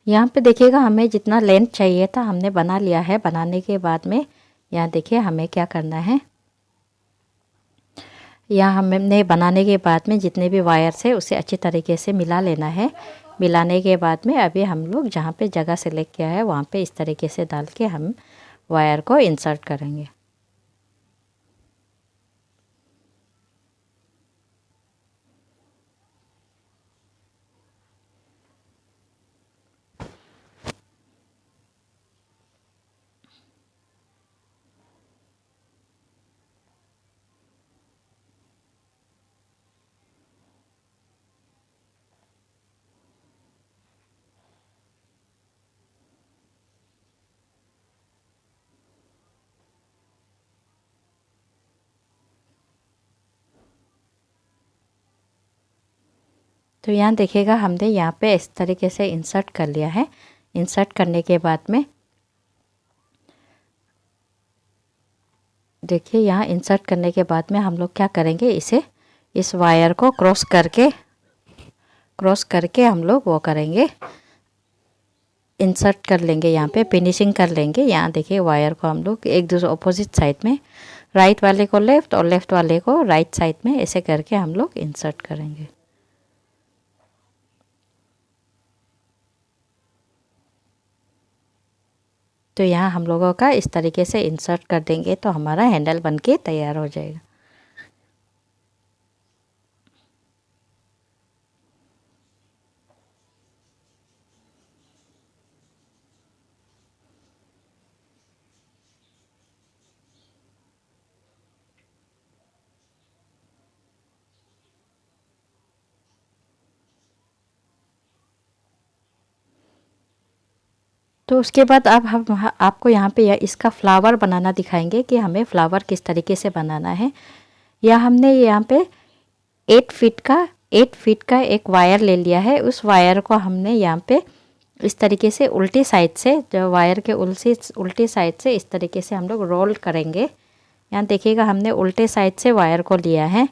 यहाँ पे देखिएगा हमें जितना लेंथ चाहिए था हमने बना लिया है। बनाने के बाद में यहाँ देखिए हमें क्या करना है। यहाँ हमने बनाने के बाद में जितने भी वायर्स है उसे अच्छी तरीके से मिला लेना है। मिलाने के बाद में अभी हम लोग जहाँ पे जगह सेलेक्ट किया है वहाँ पे इस तरीके से डाल के हम वायर को इंसर्ट करेंगे। तो यहाँ देखिएगा हमने यहाँ पे इस तरीके से इंसर्ट कर लिया है। इंसर्ट करने के बाद में देखिए यहाँ इंसर्ट करने के बाद में हम लोग क्या करेंगे, इस वायर को क्रॉस करके हम लोग वो करेंगे, इंसर्ट कर लेंगे। यहाँ पे फिनिशिंग कर लेंगे। यहाँ देखिए वायर को हम लोग एक दूसरे अपोजिट साइड में, राइट वाले को लेफ़्ट और लेफ़्ट वाले को राइट साइड में ऐसे करके हम लोग इंसर्ट करेंगे। तो यहाँ हम लोगों का इस तरीके से इंसर्ट कर देंगे तो हमारा हैंडल बनके तैयार हो जाएगा। तो उसके बाद अब हम आपको यहाँ पे इसका फ्लावर बनाना दिखाएंगे कि हमें फ्लावर किस तरीके से बनाना है। या हमने यहाँ पे 8 फीट का एक वायर ले लिया है। उस वायर को हमने यहाँ पे इस तरीके से उल्टी साइड से, जो वायर के उल्टी साइड से इस तरीके से हम लोग रोल करेंगे। यहाँ देखिएगा हमने उल्टे साइड से वायर को लिया है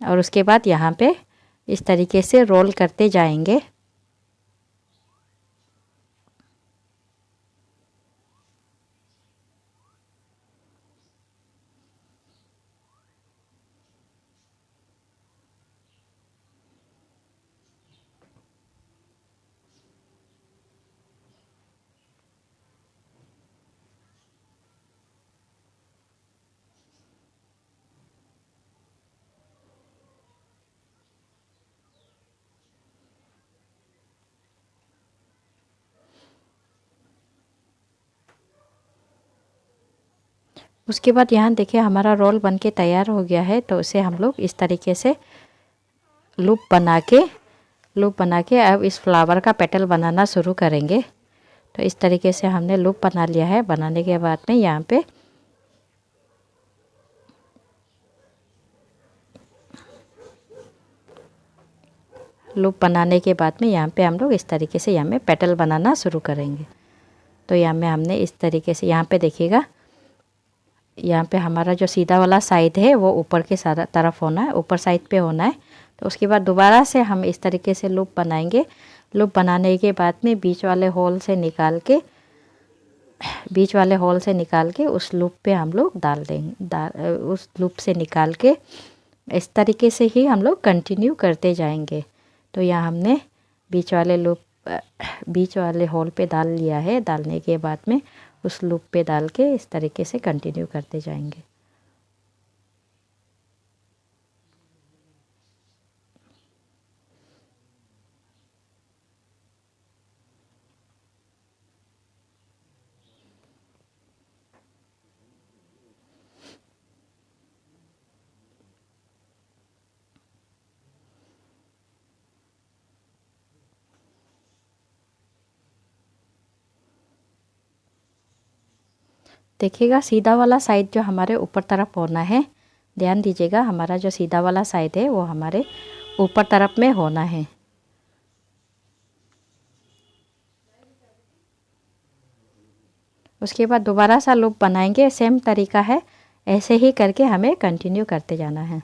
और उसके बाद यहाँ पे इस तरीके से रोल करते जाएंगे। उसके बाद यहाँ देखिए हमारा रोल बनके तैयार हो गया है। तो उसे हम लोग इस तरीके से लूप बना के अब इस फ्लावर का पेटल बनाना शुरू करेंगे। तो इस तरीके से हमने लूप बना लिया है। बनाने के बाद में यहाँ पे लूप बनाने के बाद में यहाँ पे हम लोग इस तरीके से यहाँ पे पेटल बनाना शुरू करेंगे। तो यहाँ में हमने इस तरीके से, यहाँ पे देखिएगा, यहाँ पे हमारा जो सीधा वाला साइड है वो ऊपर के सारा तरफ होना है, ऊपर साइड पे होना है। तो उसके बाद दोबारा से हम इस तरीके से लूप बनाएंगे। लूप बनाने के बाद में बीच वाले होल से निकाल के उस लूप पे हम लोग डाल देंगे। उस लूप से निकाल के इस तरीके से ही हम लोग कंटिन्यू करते जाएंगे। तो यहाँ हमने बीच वाले होल पे डाल लिया है। डालने के बाद में उस लूप पे डाल के इस तरीके से कंटिन्यू करते जाएंगे। देखिएगा सीधा वाला साइड जो हमारे ऊपर तरफ होना है, ध्यान दीजिएगा, हमारा जो सीधा वाला साइड है वो हमारे ऊपर तरफ में होना है। उसके बाद दोबारा सा लूप बनाएंगे। सेम तरीका है, ऐसे ही करके हमें कंटिन्यू करते जाना है।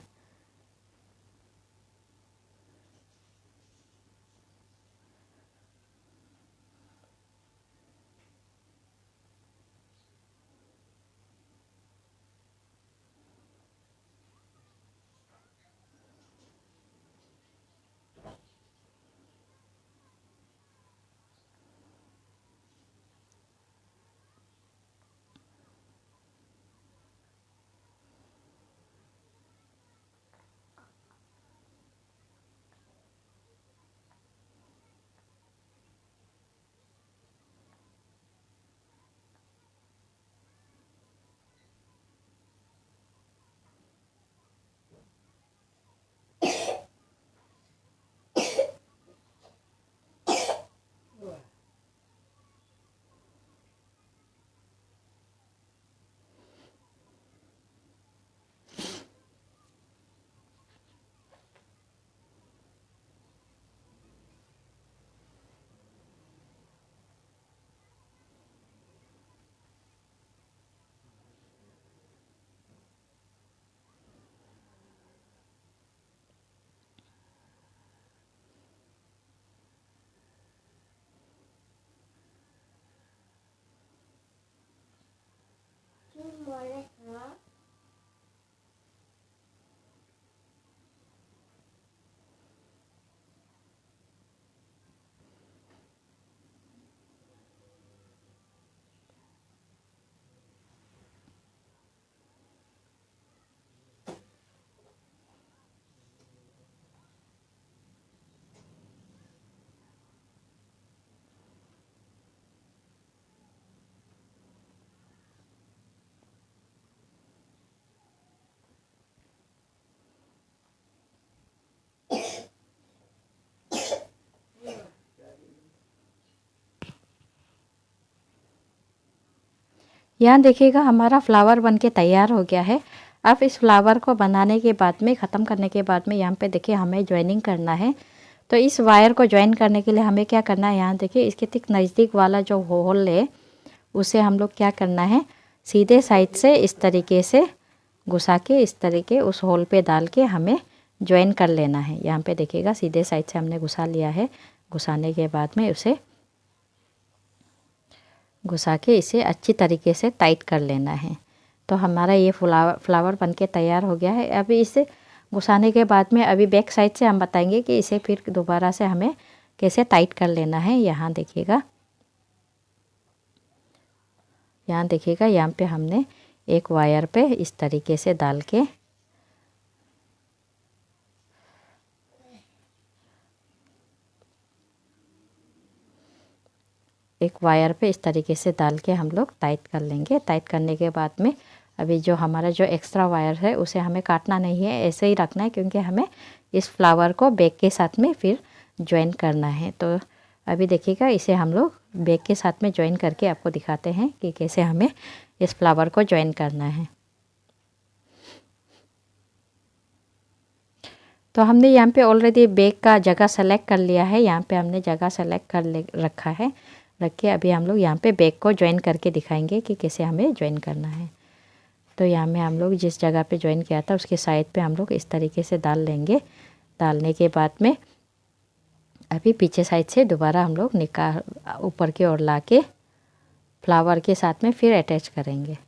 यहाँ देखिएगा हमारा फ्लावर बनके तैयार हो गया है। अब इस फ्लावर को बनाने के बाद में, ख़त्म करने के बाद में, यहाँ पे देखिए हमें ज्वाइनिंग करना है। तो इस वायर को ज्वाइन करने के लिए हमें क्या करना है, यहाँ देखिए इसके ठीक नज़दीक वाला जो होल है उसे हम लोग क्या करना है, सीधे साइड से इस तरीके से घुसा के इस तरीके उस होल पे डाल के हमें ज्वाइन कर लेना है। यहाँ पे देखिएगा सीधे साइड से हमने घुसा लिया है। घुसाने के बाद में उसे घुसा के इसे अच्छी तरीके से टाइट कर लेना है। तो हमारा ये फ्लावर बनके तैयार हो गया है। अभी इसे घुसाने के बाद में अभी बैक साइड से हम बताएंगे कि इसे फिर दोबारा से हमें कैसे टाइट कर लेना है। यहाँ देखिएगा, यहाँ देखिएगा, यहाँ पे हमने एक वायर पे इस तरीके से डाल के एक वायर पे इस तरीके से डाल के हम लोग टाइट कर लेंगे। टाइट करने के बाद में अभी जो हमारा जो एक्स्ट्रा वायर है उसे हमें काटना नहीं है, ऐसे ही रखना है, क्योंकि हमें इस फ्लावर को बैग के साथ में फिर ज्वाइन करना है। तो अभी देखिएगा इसे हम लोग बैग के साथ में ज्वाइन करके आपको दिखाते हैं कि कैसे हमें इस फ्लावर को ज्वाइन करना है। तो हमने यहाँ पे ऑलरेडी बैग का जगह सेलेक्ट कर लिया है। यहाँ पे हमने जगह सेलेक्ट कर रखा है। रख के अभी हम लोग यहाँ पे बैग को ज्वाइन करके दिखाएंगे कि कैसे हमें ज्वाइन करना है। तो यहाँ में हम लोग जिस जगह पे ज्वाइन किया था उसके साइड पे हम लोग इस तरीके से डाल लेंगे। डालने के बाद में अभी पीछे साइड से दोबारा हम लोग निकाल ऊपर की ओर ला के फ्लावर के साथ में फिर अटैच करेंगे।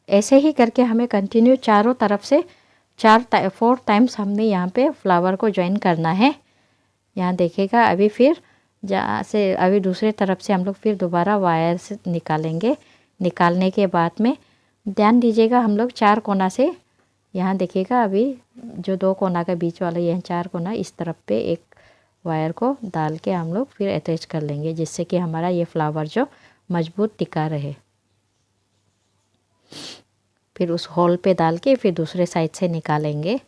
ऐसे ही करके हमें कंटिन्यू चारों तरफ से 4 टाइम्स हमने यहाँ पे फ्लावर को ज्वाइन करना है। यहाँ देखिएगा अभी फिर जहाँ से अभी दूसरे तरफ से हम लोग फिर दोबारा वायर से निकालेंगे। निकालने के बाद में ध्यान दीजिएगा हम लोग 4 कोना से, यहाँ देखिएगा अभी जो 2 कोना का बीच वाला यह 4 कोना, इस तरफ पे एक वायर को डाल के हम लोग फिर अटैच कर लेंगे, जिससे कि हमारा ये फ्लावर जो मजबूत टिका रहे। फिर उस होल पे डाल के फिर दूसरे साइड से निकालेंगे।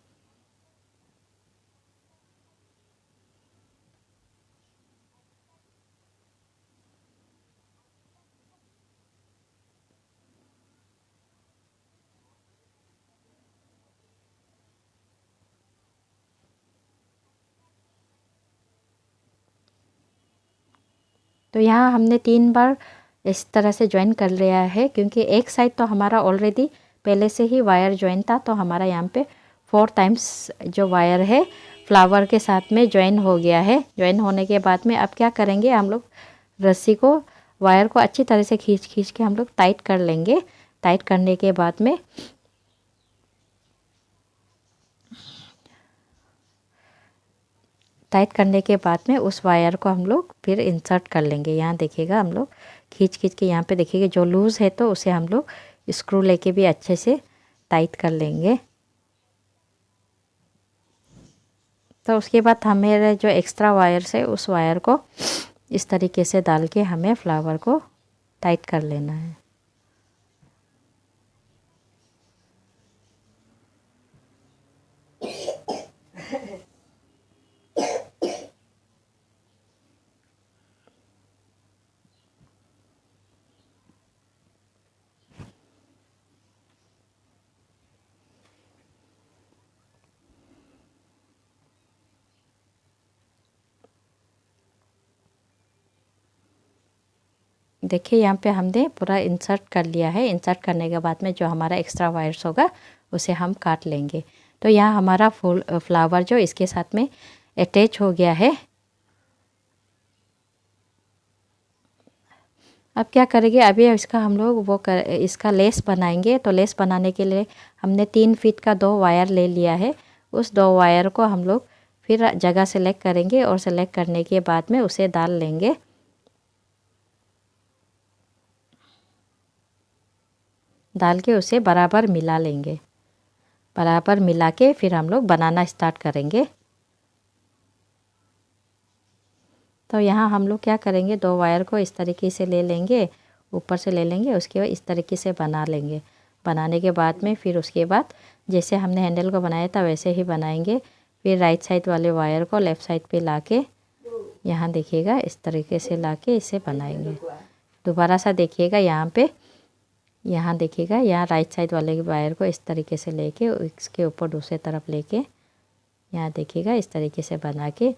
तो यहाँ हमने 3 बार इस तरह से ज्वाइन कर लिया है, क्योंकि एक साइड तो हमारा ऑलरेडी पहले से ही वायर ज्वाइन था। तो हमारा यहाँ पे 4 टाइम्स जो वायर है फ्लावर के साथ में ज्वाइन हो गया है। ज्वाइन होने के बाद में अब क्या करेंगे, हम लोग रस्सी को, वायर को अच्छी तरह से खींच के हम लोग टाइट कर लेंगे। टाइट करने के बाद में उस वायर को हम लोग फिर इंसर्ट कर लेंगे। यहाँ देखिएगा हम लोग खींच के यहाँ पे देखिएगा जो लूज़ है तो उसे हम लोग स्क्रू लेके भी अच्छे से टाइट कर लेंगे। तो उसके बाद हमें जो एक्स्ट्रा वायर्स है उस वायर को इस तरीके से डाल के हमें फ्लावर को टाइट कर लेना है। देखिए यहाँ पे हमने पूरा इंसर्ट कर लिया है। इंसर्ट करने के बाद में जो हमारा एक्स्ट्रा वायर्स होगा उसे हम काट लेंगे। तो यहाँ हमारा फ्लावर जो इसके साथ में अटैच हो गया है। अब क्या करेंगे, अभी इसका हम लोग इसका लेस बनाएंगे। तो लेस बनाने के लिए हमने 3 फीट का 2 वायर ले लिया है। उस 2 वायर को हम लोग फिर जगह सेलेक्ट करेंगे और सेलेक्ट करने के बाद में उसे डाल लेंगे। डाल के उसे बराबर मिला लेंगे। बराबर मिला के फिर हम लोग बनाना स्टार्ट करेंगे। तो यहाँ हम लोग क्या करेंगे, 2 वायर को इस तरीके से ले लेंगे, ऊपर से ले लेंगे, उसके बाद इस तरीके से बना लेंगे। बनाने के बाद में फिर उसके बाद जैसे हमने हैंडल को बनाया था वैसे ही बनाएंगे। फिर राइट साइड वाले वायर को लेफ़्ट साइड पे लाके यहाँ देखिएगा इस तरीके से लाके इसे बनाएंगे। दोबारा सा देखिएगा यहाँ पे, यहाँ देखिएगा यहाँ राइट साइड वाले वायर को इस तरीके से लेके इसके ऊपर दूसरे तरफ लेके यहाँ देखिएगा इस तरीके से बना के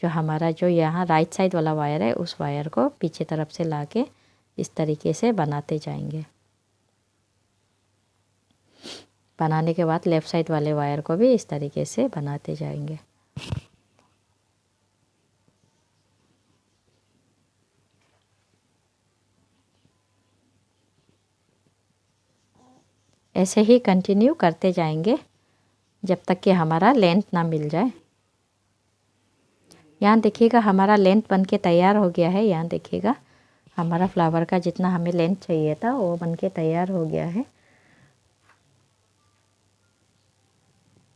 जो हमारा जो यहाँ राइट साइड वाला वायर है उस वायर को पीछे तरफ से लाके इस तरीके से बनाते जाएंगे। बनाने के बाद लेफ़्ट साइड वाले वायर को भी इस तरीके से बनाते जाएंगे। ऐसे ही कंटिन्यू करते जाएंगे जब तक कि हमारा लेंथ ना मिल जाए। यहाँ देखिएगा हमारा लेंथ बन के तैयार हो गया है। यहाँ देखिएगा हमारा फ्लावर का जितना हमें लेंथ चाहिए था वो बन के तैयार हो गया है।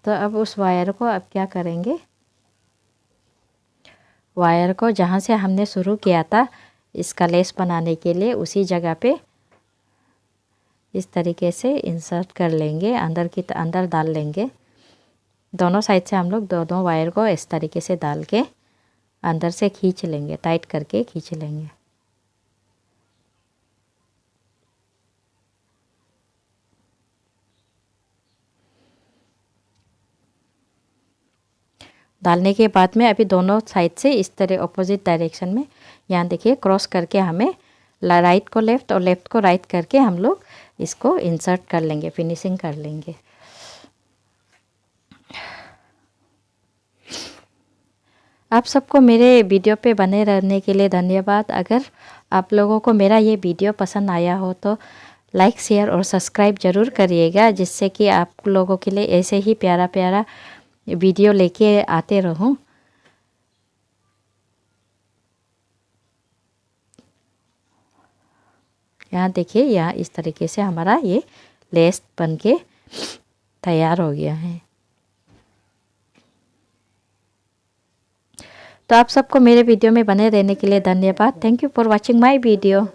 तो अब उस वायर को अब क्या करेंगे, वायर को जहाँ से हमने शुरू किया था इसका लेस बनाने के लिए उसी जगह पे इस तरीके से इंसर्ट कर लेंगे, अंदर डाल लेंगे। दोनों साइड से हम लोग दोनों वायर को इस तरीके से डाल के अंदर से खींच लेंगे, टाइट करके खींच लेंगे। डालने के बाद में अभी दोनों साइड से इस तरह ऑपोजिट डायरेक्शन में यहाँ देखिए क्रॉस करके हमें राइट को लेफ़्ट और लेफ़्ट को राइट करके हम लोग इसको इंसर्ट कर लेंगे, फिनिशिंग कर लेंगे। आप सबको मेरे वीडियो पे बने रहने के लिए धन्यवाद। अगर आप लोगों को मेरा ये वीडियो पसंद आया हो तो लाइक शेयर और सब्सक्राइब ज़रूर करिएगा, जिससे कि आप लोगों के लिए ऐसे ही प्यारा प्यारा वीडियो लेके आते रहूं। यहाँ देखिए यहाँ इस तरीके से हमारा ये लेस बन के तैयार हो गया है। तो आप सबको मेरे वीडियो में बने रहने के लिए धन्यवाद। Thank you for watching my video.